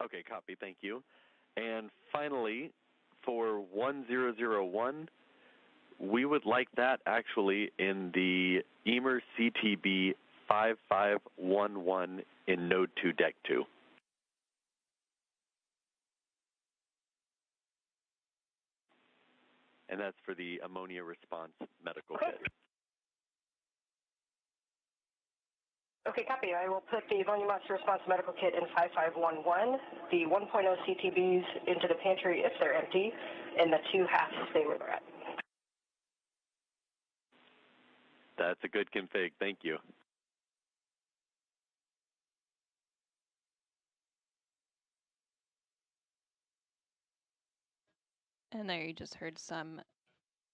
Okay, copy. Thank you. And finally, for 1001, we would like that actually in the EMER CTB 5511 in Node 2 Deck 2. And that's for the ammonia response medical kit. Okay, copy. I will put the ammonia monster response medical kit in 5511, the 1.0 CTBs into the pantry if they're empty, and the 2 halves stay where they're at. That's a good config. Thank you. And there you just heard some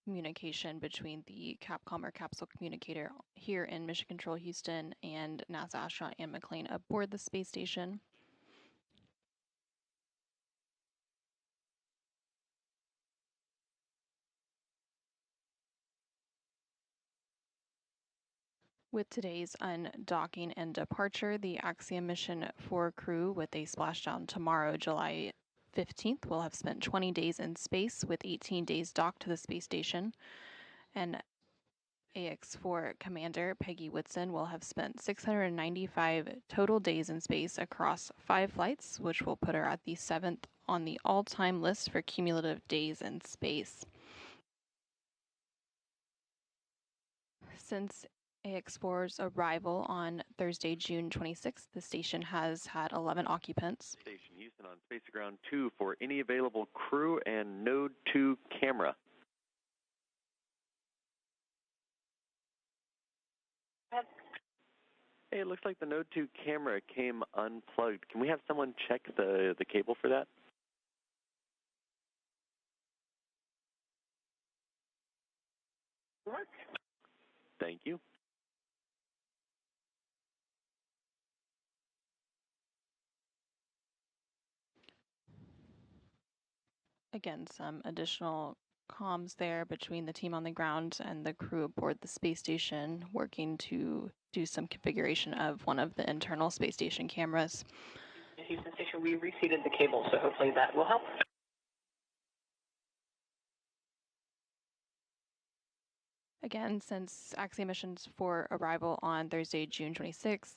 communication between the Capcom or capsule communicator here in Mission Control Houston and NASA astronaut Anne McClain aboard the space station. With today's undocking and departure, the Axiom mission 4 crew with a splashdown tomorrow, July 15th, will have spent 20 days in space with 18 days docked to the space station. And AX4 commander Peggy Whitson will have spent 695 total days in space across 5 flights, which will put her at the 7th on the all-time list for cumulative days in space. Since AX4's arrival on Thursday, June 26th, the station has had 11 occupants. Station Houston on Space Ground 2 for any available crew and Node 2 camera. Hey, it looks like the Node 2 camera came unplugged. Can we have someone check the cable for that? Work. Thank you. Again, some additional comms there between the team on the ground and the crew aboard the space station, working to do some configuration of one of the internal space station cameras. Houston Station, we reseated the cable, so hopefully that will help. Again, since Axiom missions for arrival on Thursday, June 26th,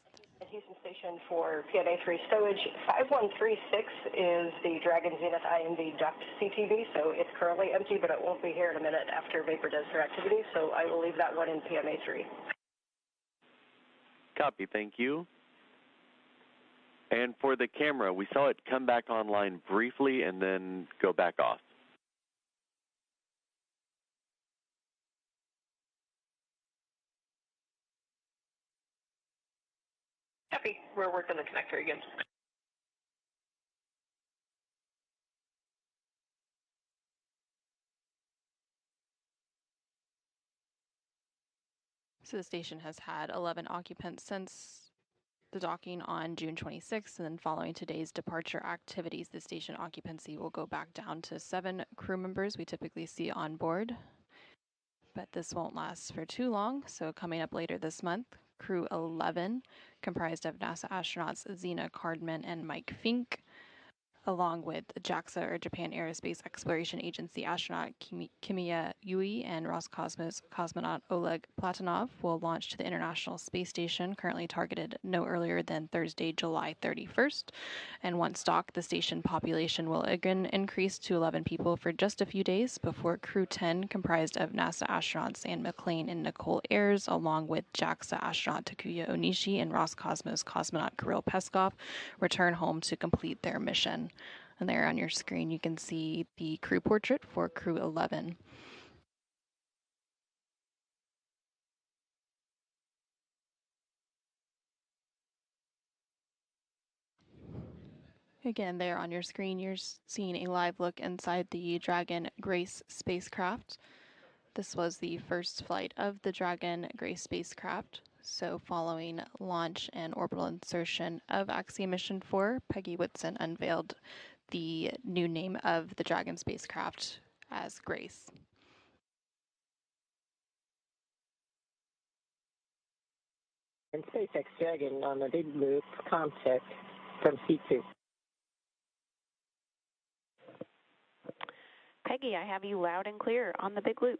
Houston Station for PMA3 stowage, 5136 is the Dragon Zenith IMV duct CTV, so it's currently empty, but it won't be here in a minute after Vapor does their activity, so I will leave that one in PMA3. Copy, thank you. And for the camera, we saw it come back online briefly and then go back off. Copy. We're working the connector again. so the station has had 11 occupants since the docking on June 26th, and then following today's departure activities, the station occupancy will go back down to 7 crew members we typically see on board. But this won't last for too long, so coming up later this month, Crew 11, comprised of NASA astronauts Zena Cardman and Mike Fink, along with JAXA or Japan Aerospace Exploration Agency astronaut Kimiya Yui and Roscosmos cosmonaut Oleg Platonov, will launch to the International Space Station, currently targeted no earlier than Thursday, July 31st. And once docked, the station population will again increase to 11 people for just a few days before Crew 10, comprised of NASA astronauts Anne McClain and Nicole Ayers, along with JAXA astronaut Takuya Onishi and Roscosmos cosmonaut Kirill Peskov, return home to complete their mission. And there on your screen, you can see the crew portrait for Crew 11. Again, there on your screen, you're seeing a live look inside the Dragon Grace spacecraft. This was the first flight of the Dragon Grace spacecraft. So following launch and orbital insertion of Axiom Mission 4, Peggy Whitson unveiled the new name of the Dragon spacecraft as Grace. And SpaceX Dragon on the big loop concept from C2. Peggy, I have you loud and clear on the big loop.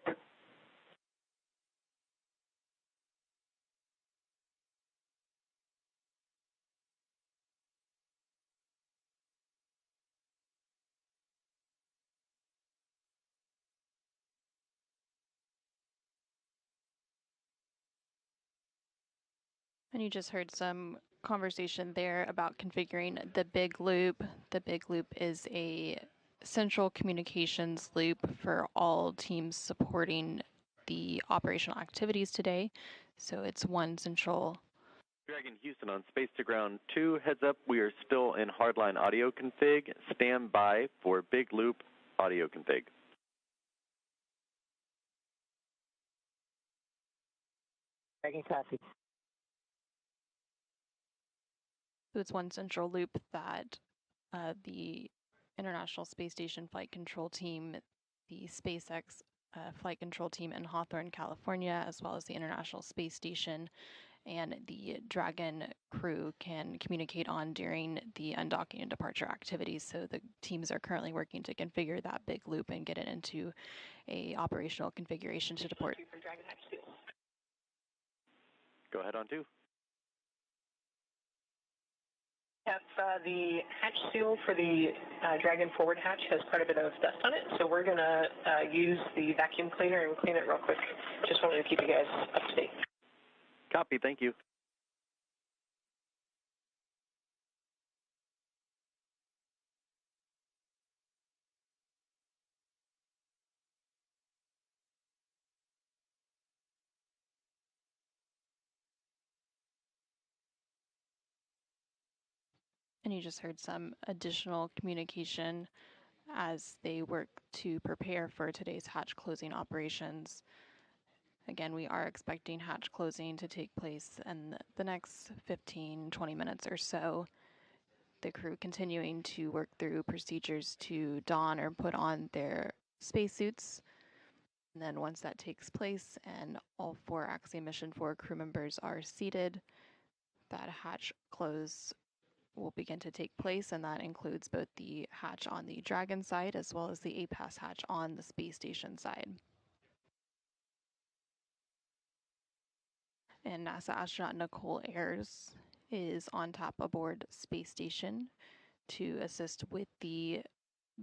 And you just heard some conversation there about configuring the big loop. The big loop is a central communications loop for all teams supporting the operational activities today. So it's one central. Dragon Houston on Space to Ground 2. Heads up, we are still in hardline audio config. Stand by for big loop audio config. Dragon copy. So it's one central loop that the International Space Station Flight Control Team, the SpaceX Flight Control Team in Hawthorne, California, as well as the International Space Station and the Dragon crew can communicate on during the undocking and departure activities. So the teams are currently working to configure that big loop and get it into a operational configuration to depart. Go ahead on 2. Yes, the hatch seal for the Dragon forward hatch has quite a bit of dust on it, so we're going to use the vacuum cleaner and clean it real quick. Just wanted to keep you guys up to date. Copy, thank you. And you just heard some additional communication as they work to prepare for today's hatch closing operations. Again, we are expecting hatch closing to take place in the next 15-20 minutes or so. The crew continuing to work through procedures to don or put on their spacesuits. And then once that takes place and all 4 Axiom Mission 4 crew members are seated, that hatch close will begin to take place, and that includes both the hatch on the Dragon side as well as the APAS hatch on the space station side. And NASA astronaut Nicole Ayers is on top aboard space station to assist with the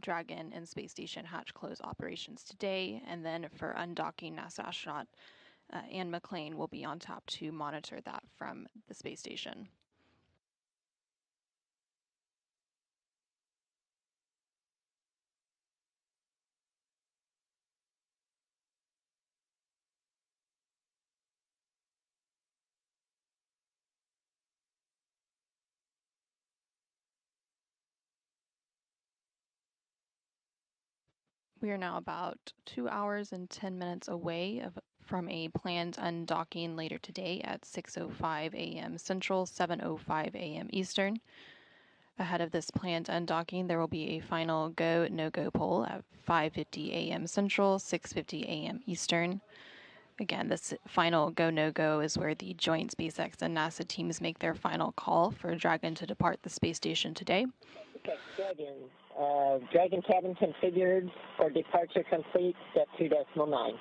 Dragon and space station hatch close operations today. And then for undocking, NASA astronaut Anne McLean will be on top to monitor that from the space station. We are now about 2 hours and 10 minutes away from a planned undocking later today at 6:05 a.m. Central, 7:05 a.m. Eastern. Ahead of this planned undocking, there will be a final go, no-go poll at 5:50 a.m. Central, 6:50 a.m. Eastern. Again, this final go, no-go is where the joint SpaceX and NASA teams make their final call for Dragon to depart the space station today. Okay, Dragon. Dragon cabin configured for departure complete, step 2.9.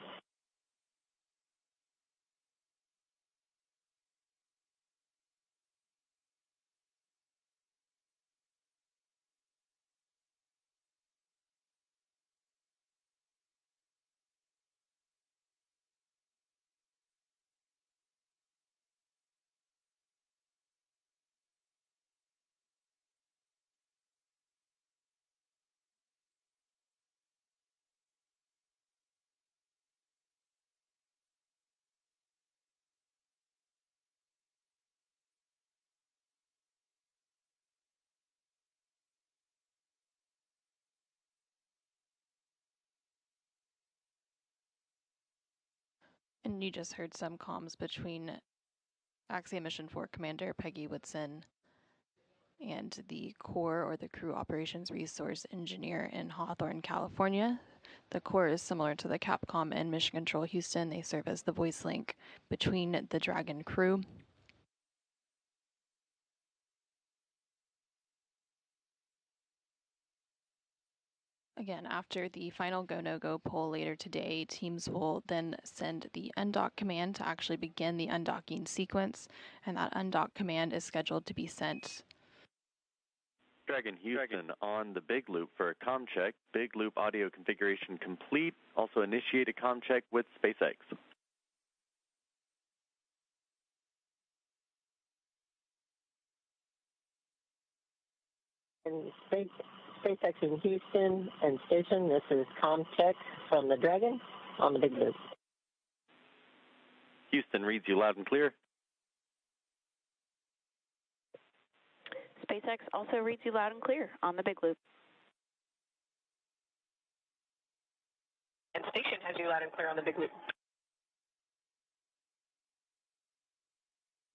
And you just heard some comms between Axiom Mission 4 Commander Peggy Whitson and the core or the crew operations resource engineer in Hawthorne, California. The core is similar to the Capcom and Mission Control Houston. They serve as the voice link between the Dragon crew. Again, after the final go, no-go poll later today, teams will then send the undock command to actually begin the undocking sequence, and that undock command is scheduled to be sent. Dragon Houston on the big loop for a comm check. Big loop audio configuration complete. Also initiate a comm check with SpaceX. And SpaceX in Houston and station, this is ComTech from the Dragon on the big loop. Houston reads you loud and clear. SpaceX also reads you loud and clear on the big loop. And station has you loud and clear on the big loop.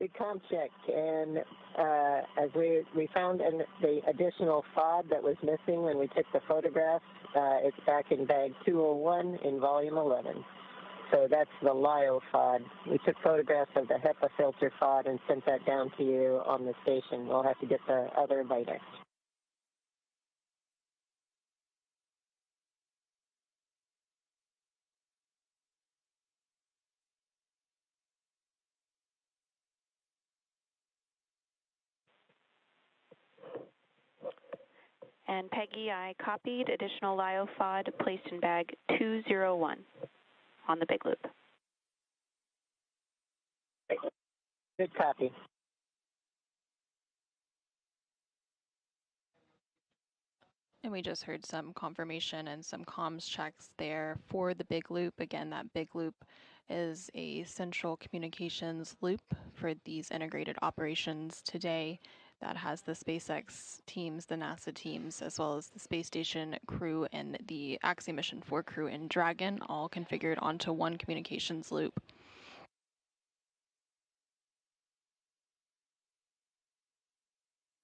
Big comm check, and as we found the additional FOD that was missing when we took the photographs, it's back in bag 201 in volume 11. So that's the LIO FOD. We took photographs of the HEPA filter FOD and sent that down to you on the station. We'll have to get the other later. And Peggy, I copied additional LIO FOD placed in bag 201 on the big loop. Good copy. And we just heard some confirmation and some comms checks there for the big loop. Again, that big loop is a central communications loop for these integrated operations today that has the SpaceX teams, the NASA teams, as well as the space station crew and the Axiom Mission 4 crew in Dragon, all configured onto one communications loop.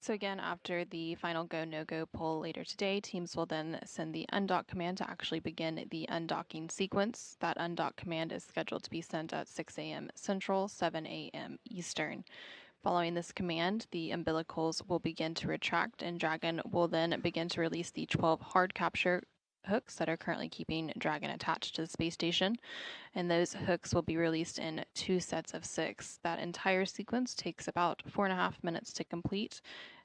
So again, after the final go, no-go poll later today, teams will then send the undock command to actually begin the undocking sequence. That undock command is scheduled to be sent at 6 a.m. Central, 7 a.m. Eastern. Following this command, the umbilicals will begin to retract, and Dragon will then begin to release the 12 hard capture hooks that are currently keeping Dragon attached to the space station, and those hooks will be released in 2 sets of 6. That entire sequence takes about 4.5 minutes to complete,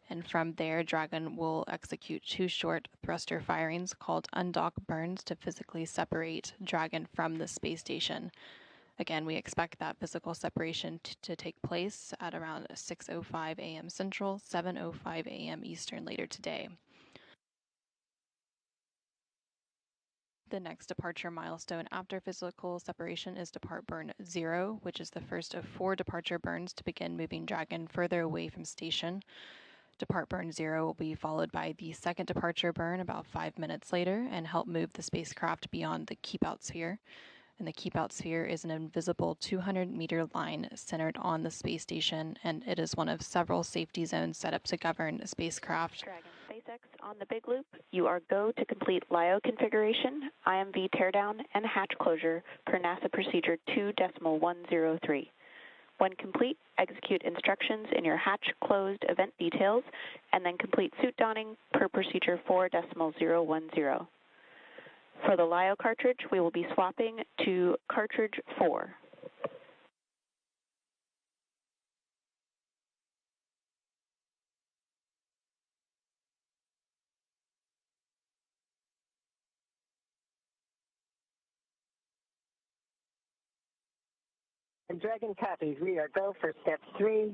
and from there, Dragon will execute 2 short thruster firings called undock burns to physically separate Dragon from the space station. Again, we expect that physical separation to take place at around 6:05 a.m. Central, 7:05 a.m. Eastern later today. The next departure milestone after physical separation is depart burn 0, which is the first of 4 departure burns to begin moving Dragon further away from station. Depart burn 0 will be followed by the second departure burn about 5 minutes later and help move the spacecraft beyond the keep out sphere. And the keep out sphere is an invisible 200-meter line centered on the space station, and it is one of several safety zones set up to govern the spacecraft. Dragon SpaceX on the big loop. You are go to complete LIO configuration, IMV teardown, and hatch closure per NASA procedure 2.103. When complete, execute instructions in your hatch closed event details, and then complete suit donning per procedure 4.010. For the LIO cartridge, we will be swapping to cartridge 4. And Dragon copies. We are go for step 3,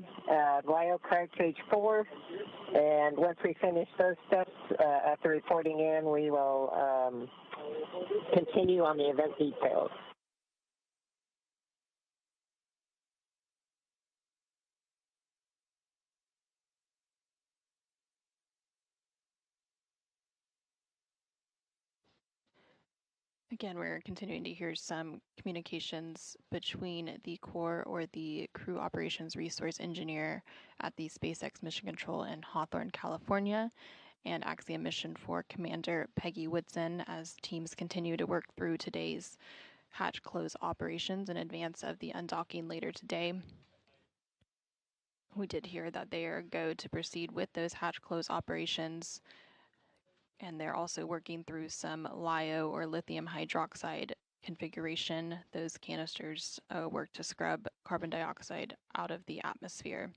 LIO cartridge 4. And once we finish those steps, after reporting in, we will continue on the event details. Again, we're continuing to hear some communications between the core or the crew operations resource engineer at the SpaceX Mission Control in Hawthorne, California, and Axiom Mission 4 Commander Peggy Woodson as teams continue to work through today's hatch close operations in advance of the undocking later today. We did hear that they are go to proceed with those hatch close operations and they're also working through some LiO or lithium hydroxide configuration. Those canisters work to scrub carbon dioxide out of the atmosphere.